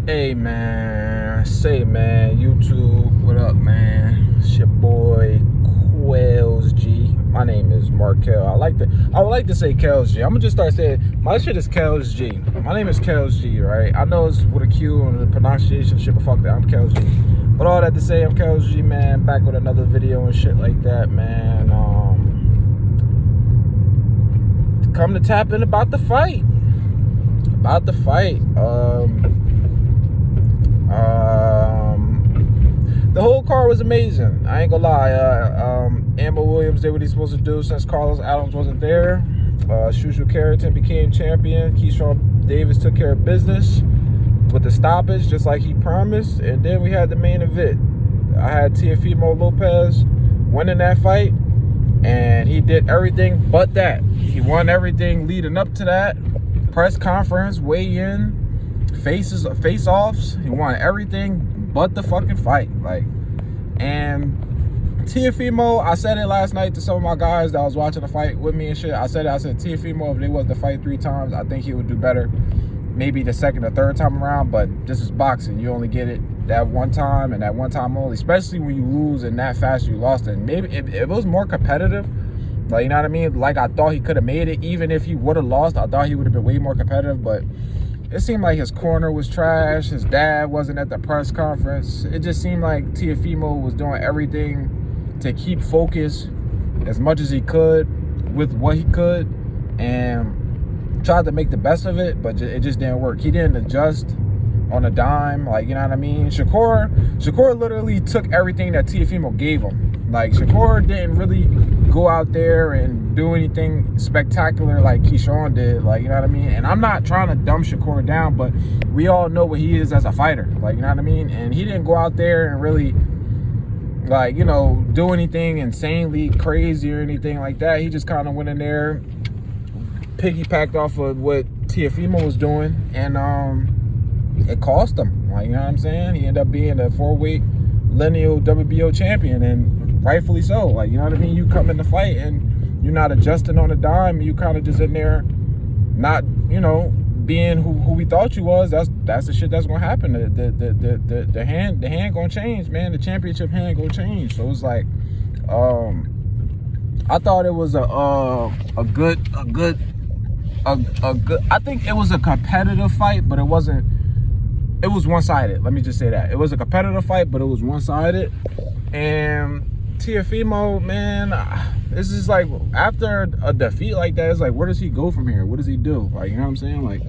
Hey man, say man, YouTube, what up man? It's your boy Quells G. My name is Markel. I would like to say Kells G. I'm gonna just start saying my shit is Kells G. My name is Kells G, right? I know it's with a Q and the pronunciation shit, but fuck that, I'm Kells G. But all that to say, I'm Kells G, man, back with another video and shit like that, man. Come to tap in about the fight. The whole card was amazing. I ain't gonna lie. Amber Williams did what he's supposed to do since Carlos Adams wasn't there. Shushu Carrington became champion. Keyshawn Davis took care of business with the stoppage, just like he promised. And then we had the main event. I had Teofimo Lopez winning that fight, and he did everything but that. He won everything leading up to that. Press conference, weigh-in, face-offs. He won everything but the fucking fight. And Teofimo, I said it last night to some of my guys that was watching the fight with me and shit. I said Teofimo, if they was to fight 3 times, I think he would do better. Maybe the second or third time around, but this is boxing. You only get it that one time and that one time only, especially when you lose and that fast you lost it. Maybe if it was more competitive, like, you know what I mean? Like, I thought he could have made it. Even if he would have lost, I thought he would have been way more competitive. But it seemed like his corner was trash. His dad wasn't at the press conference. It just seemed like Teofimo was doing everything to keep focus as much as he could with what he could and tried to make the best of it, but it just didn't work. He didn't adjust on a dime, like, you know what I mean? Shakur literally took everything that Teofimo gave him. Like, Shakur didn't really go out there and do anything spectacular like Keyshawn did, like, you know what I mean? And I'm not trying to dumb Shakur down, but we all know what he is as a fighter, like, you know what I mean? And he didn't go out there and really, like, you know, do anything insanely crazy or anything like that. He just kind of went in there, piggybacked off of what Teofimo was doing, and it cost him, like, you know what I'm saying? He ended up being a 4-weight lineal WBO champion, and rightfully so. Like, you know what I mean? You come in the fight and you're not adjusting on a dime. You kind of just in there, not, you know, being who we thought you was. That's the shit that's gonna happen. The hand gonna change, man. The championship hand gonna change. So it's like, I thought it was a good. I think it was a competitive fight, but it wasn't. It was one-sided. Let me just say that. It was a competitive fight, but it was one-sided. And Teofimo, man, this is like, after a defeat like that, it's like, where does he go from here? What does he do? Like, you know what I'm saying? Like,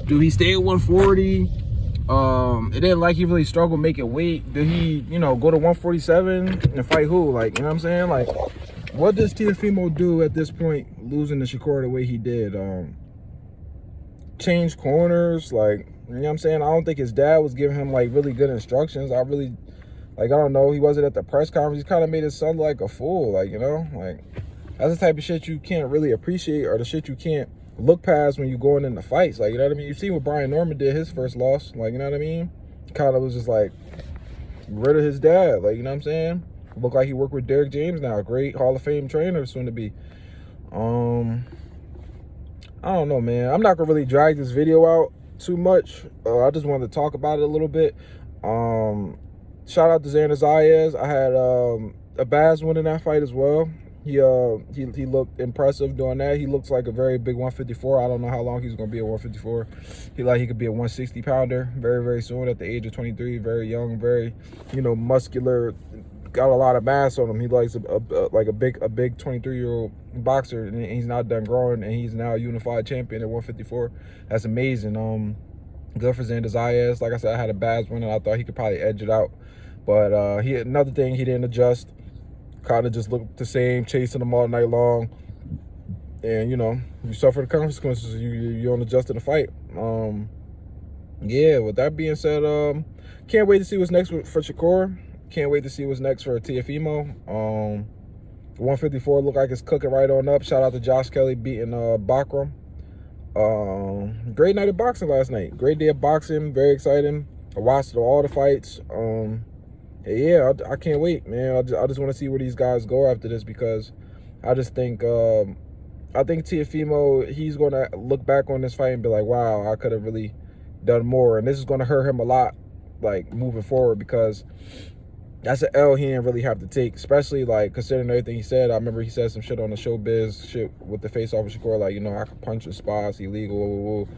do he stay at 140? It didn't like he really struggled making weight. Did he, you know, go to 147 and fight who? Like, you know what I'm saying? Like, what does Teofimo do at this point, losing to Shakur the way he did? Change corners, like, you know what I'm saying? I don't think his dad was giving him, like, really good instructions. I don't know. He wasn't at the press conference. He kind of made his son like a fool, like, you know? Like, that's the type of shit you can't really appreciate, or the shit you can't look past when you're going into fights. Like, you know what I mean? You see what Brian Norman did his first loss. Like, you know what I mean? Kind of was just, like, rid of his dad. Like, you know what I'm saying? Looked like he worked with Derek James now. A great Hall of Fame trainer soon to be. I don't know, man. I'm not going to really drag this video out too much. I just wanted to talk about it a little bit. Shout out to Xander Zayas. I had a Baz winning that fight as well. He looked impressive doing that. He looks like a very big 154. I don't know how long he's going to be at 154. He could be a 160 pounder very, very soon at the age of 23. Very young, very, you know, muscular. Got a lot of mass on him. He likes like a big 23-year-old boxer, and he's not done growing, and he's now a unified champion at 154. That's amazing. Good for Xander Zayas. Like I said, I had a Baz winning. I thought he could probably edge it out, but another thing, he didn't adjust. Kind of just looked the same, chasing them all night long, and, you know, you suffer the consequences. You don't adjust in the fight. Yeah. With that being said, can't wait to see what's next for Shakur. Can't wait to see what's next for Teofimo. 154 look like it's cooking right on up. Shout out to Josh Kelly beating Bakram. Great night of boxing last night. Great day of boxing. Very exciting. I watched all the fights. Yeah, I can't wait, man. I just want to see where these guys go after this, because I just think Teofimo, he's going to look back on this fight and be like, wow, I could have really done more. And this is going to hurt him a lot, like, moving forward, because that's an L he didn't really have to take, especially, like, considering everything he said. I remember he said some shit on the Showbiz shit with the face-off with Shakur, like, you know, I could punch in spots, illegal,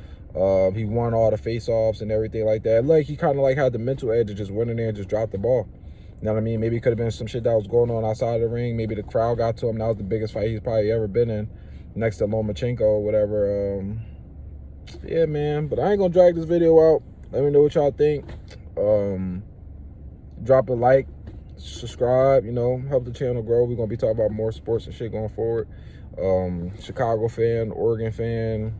he won all the face-offs and everything like that. Like, he kind of, like, had the mental edge to just win in there and just drop the ball. You know what I mean? Maybe it could have been some shit that was going on outside of the ring. Maybe the crowd got to him. That was the biggest fight he's probably ever been in, next to Lomachenko or whatever. Yeah, man. But I ain't gonna drag this video out. Let me know what y'all think. Drop a like, subscribe, you know, help the channel grow. We're gonna be talking about more sports and shit going forward. Chicago fan, Oregon fan,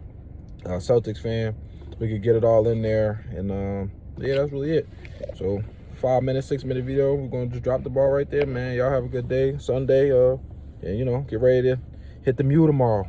Celtics fan. We could get it all in there. And yeah, that's really it. So 5-minute, 6-minute video. We're gonna just drop the ball right there, man. Y'all have a good day. Sunday, and you know, get ready to hit the mule tomorrow.